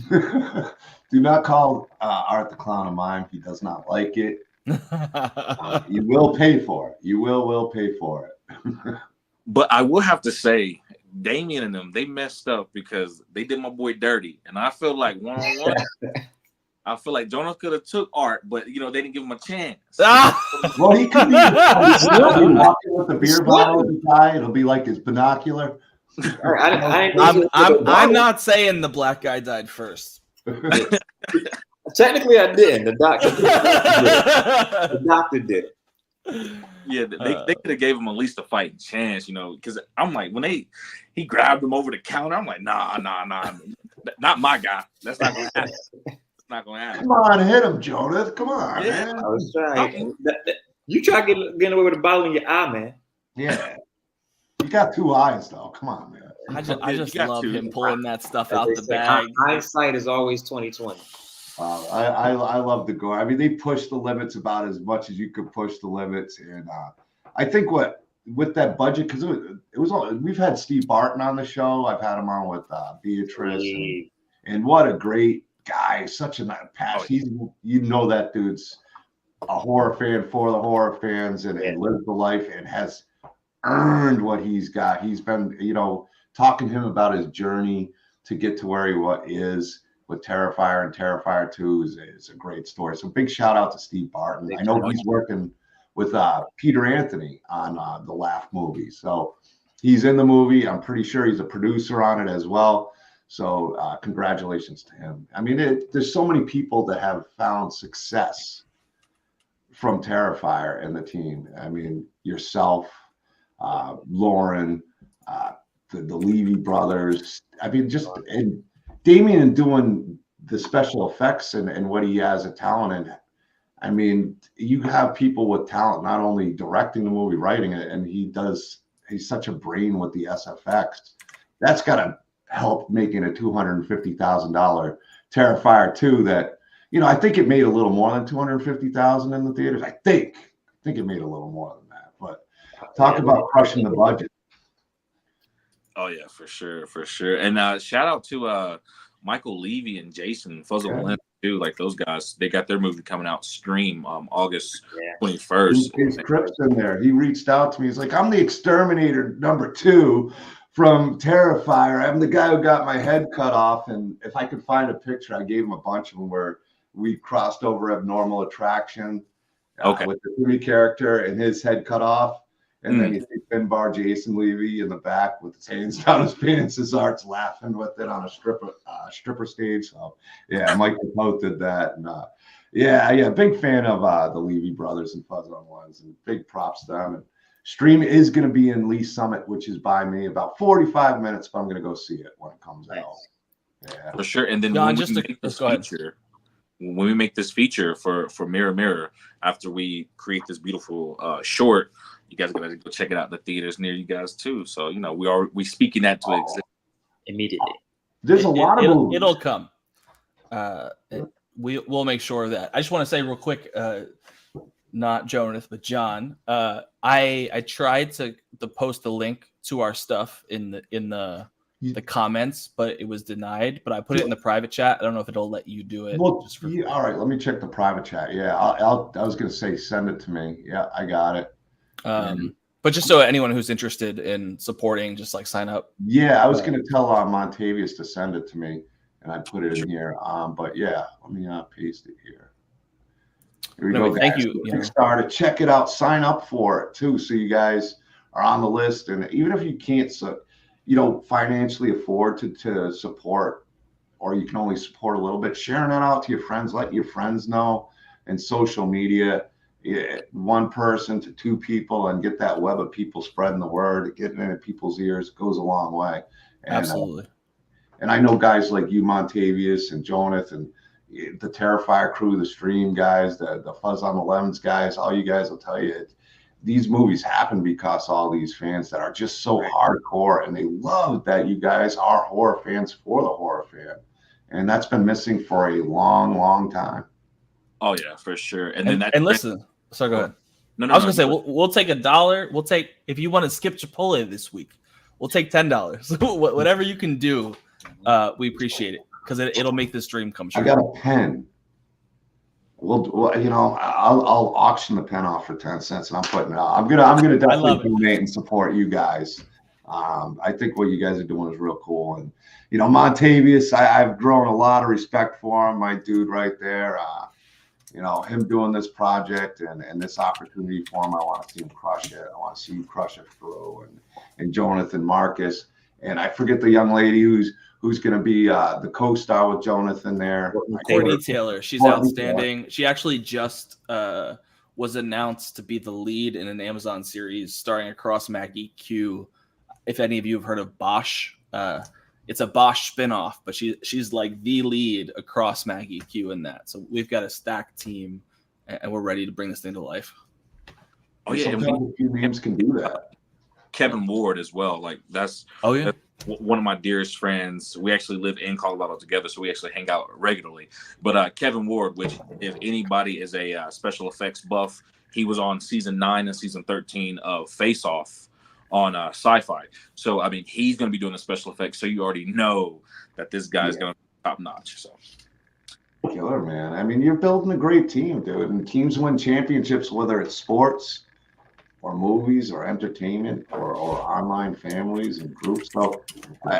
S1: Do not call Art the Clown a mime. He does not like it. You will pay for it. You will pay for it.
S3: But I will have to say, Damien and them, they messed up because they did my boy dirty. And I feel like one-on-one, I feel like Johnath could have took Art, but, you know, they didn't give him a chance.
S1: Well, he could be walking with the beer bottle in his eye. It'll be like his binocular.
S4: I'm not saying the black guy died first.
S5: Technically, I didn't. The doctor did.
S3: Yeah, they could have gave him at least a fighting chance, you know, because I'm like, when he grabbed him over the counter, I'm like, nah, not my guy. That's not gonna happen. It's not gonna happen.
S1: Come on, hit him, Johnath. Come on,
S3: Yeah.
S1: man.
S5: I was trying. You try getting away with a bottle in your eye, man.
S1: Yeah. You got 2 eyes, though. Come on, man.
S4: I just
S3: You got
S4: love
S3: to.
S4: him pulling that stuff
S5: As
S4: out
S5: they
S4: the
S5: say,
S4: bag.
S5: hindsight is always 20/20.
S1: I love the gore. I mean, they push the limits about as much as you could push the limits, and I think with that budget, because it was all, we've had Steve Barton on the show. I've had him on with Beatrice, and what a great guy! Such a passion. He's, you know, that dude's a horror fan for the horror fans, and lives the life and has earned what he's got. He's been, you know, talking to him about his journey to get to where he is with Terrifier, and Terrifier 2 is a great story. So big shout out to Steve Barton. I know he's working with Peter Anthony on the Laugh movie. So he's in the movie. I'm pretty sure he's a producer on it as well. So congratulations to him. I mean, there's so many people that have found success from Terrifier and the team. I mean, yourself, Lauren, the Levy brothers. I mean, and Damien doing the special effects and what he has a talent in. I mean, you have people with talent, not only directing the movie, writing it, and he's such a brain with the SFX. That's got to help making a $250,000 Terrifier 2 that, you know, I think it made a little more than $250,000 in the theaters. I think it made a little more than that, but talk about crushing the budget.
S3: Oh yeah, for sure. And shout out to Michael Levy and Jason Fuzz too. Like those guys, they got their movie coming out stream August 21st.
S1: His Krypt's in there. He reached out to me. He's like, I'm the exterminator #2 from Terrifier. I'm the guy who got my head cut off. And if I could find a picture, I gave him a bunch of them where we crossed over Abnormal Attraction with the 3 character and his head cut off. And then you see Finbar Jason Levy in the back with his hands down his pants. His Art's laughing with it on a stripper stage. So yeah, Mike Capote did that. And yeah, big fan of the Levy brothers and Fuzz on Ones, and big props to them. And stream is going to be in Lee Summit, which is by me, about 45 minutes, but I'm going to go see it when it comes out. Yeah,
S3: for sure. And then
S4: John,
S3: when we make this feature for Mirror Mirror, after we create this beautiful short, you guys are gonna go check it out in the theaters near you guys too. So you know we speaking that to exist
S5: immediately.
S1: There's a lot of movies.
S4: It'll come. We'll make sure of that. I just want to say real quick, not Johnath, but John. I tried to post the link to our stuff in the the comments, but it was denied. But I put it in the private chat. I don't know if it'll let you do it.
S1: Well, all right. Let me check the private chat. Yeah, I was gonna say send it to me. Yeah, I got it.
S4: But just so anyone who's interested in supporting, just like sign up.
S1: Yeah, I was gonna tell Montavius to send it to me, and I put it in here. But yeah, let me paste it here. Here we go, guys.
S4: Thank you.
S1: Kickstarter, check it out. Sign up for it too, so you guys are on the list. And even if you can't, financially afford to support, or you can only support a little bit, sharing it out to your friends, let your friends know, and social media. One person to two people, and get that web of people spreading the word, getting it in people's ears goes a long way. And,
S4: absolutely.
S1: And I know guys like you, Montavius and Johnath, and the Terrifier crew, the Stream guys, the Fuzz on the Lemons guys, all you guys will tell you, these movies happen because all these fans that are just so hardcore, and they love that you guys are horror fans for the horror fan. And that's been missing for a long, long time.
S3: Oh yeah, for sure.
S4: And listen, sorry, go ahead. No, I was gonna say we'll take $1. We'll take, if you want to skip Chipotle this week, we'll take $10. Whatever you can do, we appreciate it, because it'll make this dream come true.
S1: I got a pen. I'll auction the pen off for 10 cents, and I'm putting it out. I'm gonna definitely donate and support you guys. I think what you guys are doing is real cool. And Montavius, I've grown a lot of respect for him, my dude right there. Him doing this project and this opportunity for him, I want to see him crush it. I want to see you crush it through. And Johnath and Marcus. And I forget the young lady who's going to be the co-star with Johnath in there.
S4: Courtney Taylor. She's outstanding. She actually just was announced to be the lead in an Amazon series starring across Maggie Q. If any of you have heard of Bosch, it's a Bosch spinoff, but she's like the lead across Maggie Q in that. So we've got a stacked team, and we're ready to bring this thing to life.
S3: Oh yeah,
S1: and a few names can do that.
S3: Kevin Ward as well. Like that's one of my dearest friends. We actually live in Colorado together, so we actually hang out regularly. But Kevin Ward, which if anybody is a special effects buff, he was on season 9 and season 13 of Face Off on Sci-Fi. So I mean, he's going to be doing the special effects, so you already know that this guy's going to be top notch. So
S1: killer, man. I mean, you're building a great team, dude. And teams win championships, whether it's sports or movies or entertainment or online families and groups. So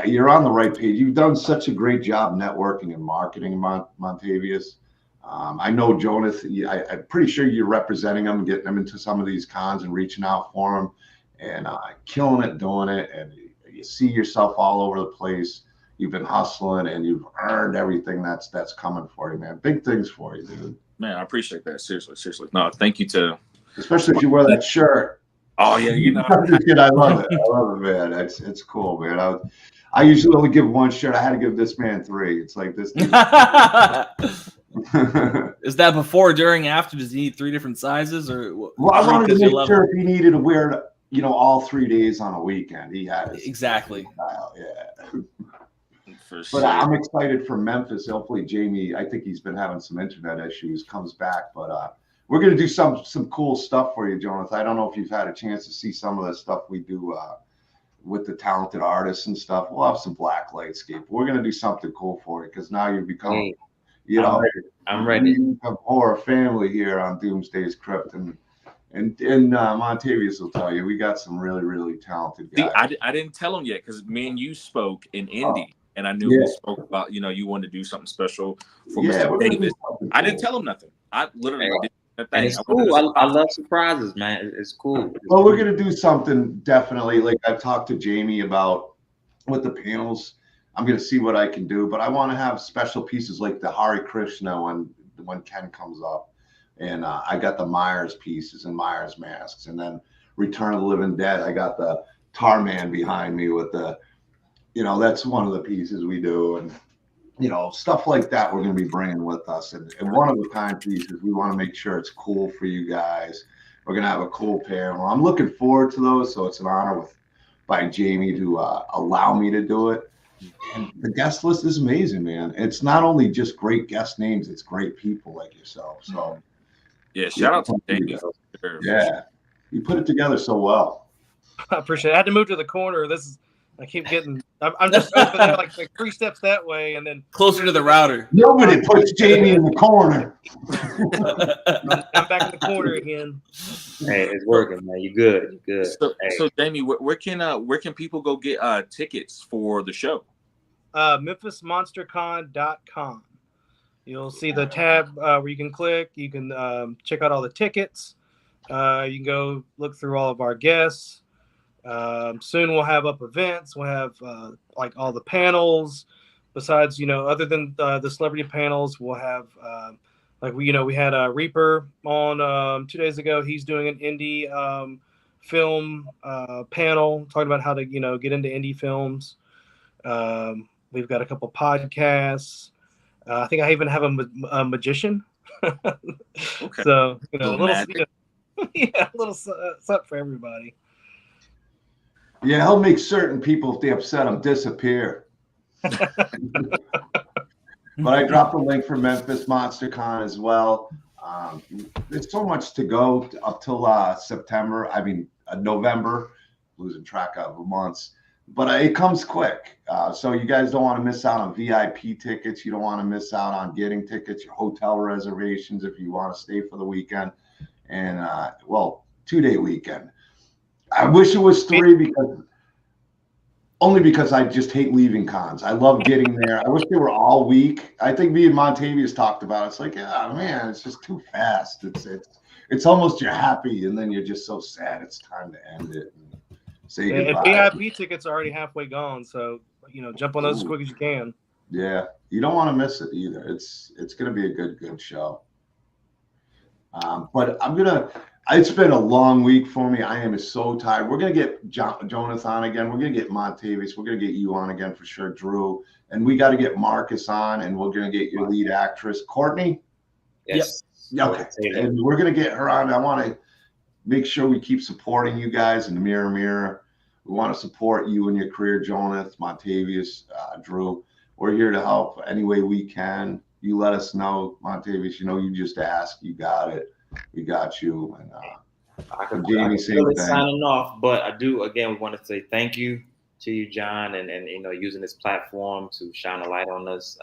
S1: you're on the right page. You've done such a great job networking and marketing, Montavius. I know Johnath, I'm pretty sure you're representing him, getting him into some of these cons and reaching out for him, and killing it, doing it. And you see yourself all over the place. You've been hustling, and you've earned everything that's coming for you, man. Big things for you, dude.
S3: Man, I appreciate that. Seriously. No, thank you to.
S1: Especially if you wear that shirt.
S3: Oh yeah,
S1: I love it, man. It's cool, man. I usually only give one shirt. I had to give this man 3. It's like this.
S4: Is that before, during, after? Does he need 3 different sizes, or?
S1: Well, I wanted to make sure if he needed to wear, all 3 days on a weekend, he had his
S4: exactly.
S1: Style. Yeah.
S3: For sure.
S1: But I'm excited for Memphis. Hopefully, Jamie. I think he's been having some internet issues. Comes back, but we're going to do some cool stuff for you, Johnath. I don't know if you've had a chance to see some of the stuff we do with the talented artists and stuff. We'll have some black lightscape. We're going to do something cool for you, because now you've become,
S5: I'm ready.
S1: A horror family here on Doomsday's Krypt, and Montavius will tell you we got some really, really talented guys.
S3: See, I didn't tell him yet, because me and you spoke in Indy, and I knew we spoke about you wanted to do something special for Mr. Davis. I didn't tell him nothing. I literally didn't.
S5: And it's cool. I love surprises, man. It's cool.
S1: Well, we're going to do something definitely. Like I've talked to Jamie about with the panels. I'm going to see what I can do, but I want to have special pieces like the Hare Krishna when Ken comes up. And I got the Myers pieces and Myers masks. And then Return of the Living Dead, I got the Tarman behind me with the, that's one of the pieces we do. And stuff like that we're going to be bringing with us. And one of the kind pieces, we want to make sure it's cool for you guys. We're going to have a cool panel. I'm looking forward to those. So it's an honor by Jamie to allow me to do it. And the guest list is amazing, man. It's not only just great guest names, it's great people like yourself. So
S3: yeah, shout out to Jamie.
S1: Yeah, you put it together so well.
S2: I appreciate it. I had to move to the corner. I keep getting I'm just over there like 3 steps that way, and then
S4: Closer to the router.
S1: Nobody puts Jamie in the corner.
S2: I'm back in the corner again.
S5: Hey, it's working, man. You good? You good?
S3: So Jamie, where can people go get tickets for the show?
S2: MemphisMonsterCon.com. You'll see the tab where you can click. You can check out all the tickets. You can go look through all of our guests. Soon we'll have up events. We'll have like all the panels. Besides, other than the celebrity panels, we'll have like we had Reaper on 2 days ago. He's doing an indie film panel talking about how to get into indie films. We've got a couple podcasts. I think I even have a magician.
S3: Okay.
S2: So a little
S3: magic.
S2: yeah, a little something for everybody.
S1: Yeah, he'll make certain people, if they upset him, disappear. But I dropped a link for Memphis Monster Con as well. There's so much to go up till November, losing track of the months. But it comes quick. So you guys don't want to miss out on VIP tickets. You don't want to miss out on getting tickets, your hotel reservations if you want to stay for the weekend. And, 2-day weekend. I wish it was 3 because I just hate leaving cons. I love getting there. I wish they were all week. I think me and Montavius talked about it. It's like, yeah, man, it's just too fast. It's almost you're happy and then you're just so sad. It's time to end it and say goodbye.
S2: And VIP tickets are already halfway gone, so jump on those as quick as you can.
S1: Yeah, you don't want to miss it either. It's going to be a good show. But it's been a long week for me. I am so tired. We're going to get Johnath on again. We're going to get Montavius. We're going to get you on again for sure, Drew. And we got to get Marcus on, and we're going to get your lead actress, Courtney.
S5: Yes.
S1: Yep. Okay. And we're going to get her on. I want to make sure we keep supporting you guys in the Mirror. We want to support you in your career, Johnath, Montavius, Drew. We're here to help any way we can. You let us know, Montavius. You just ask. You got it. We got you. And Jamie, same thing.
S5: Signing off, but I do again want to say thank you to you, John, and using this platform to shine a light on us.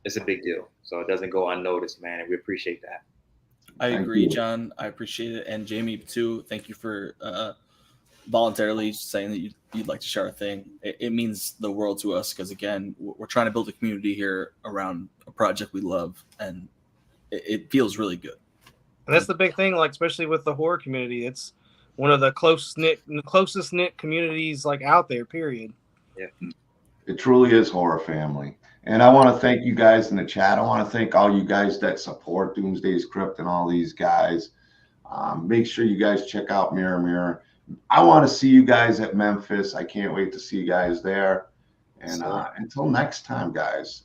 S5: It's a big deal, so it doesn't go unnoticed, man, and we appreciate that.
S4: I agree, John. I appreciate it, and Jamie too. Thank you for voluntarily saying that you'd like to share a thing. It means the world to us because again, we're trying to build a community here around a project we love, and it feels really good.
S2: And that's the big thing, like especially with the horror community. It's one of the closest knit communities like out there, period.
S5: Yeah.
S1: It truly is horror family. And I want to thank you guys in the chat. I want to thank all you guys that support Doomsday's Krypt and all these guys. Make sure you guys check out Mirror. I want to see you guys at Memphis. I can't wait to see you guys there. And until next time, guys.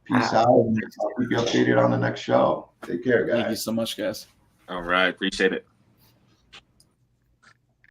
S1: Peace out. I'll keep you updated on the next show. Take care, guys.
S4: Thank you so much, guys.
S3: All right. Appreciate it.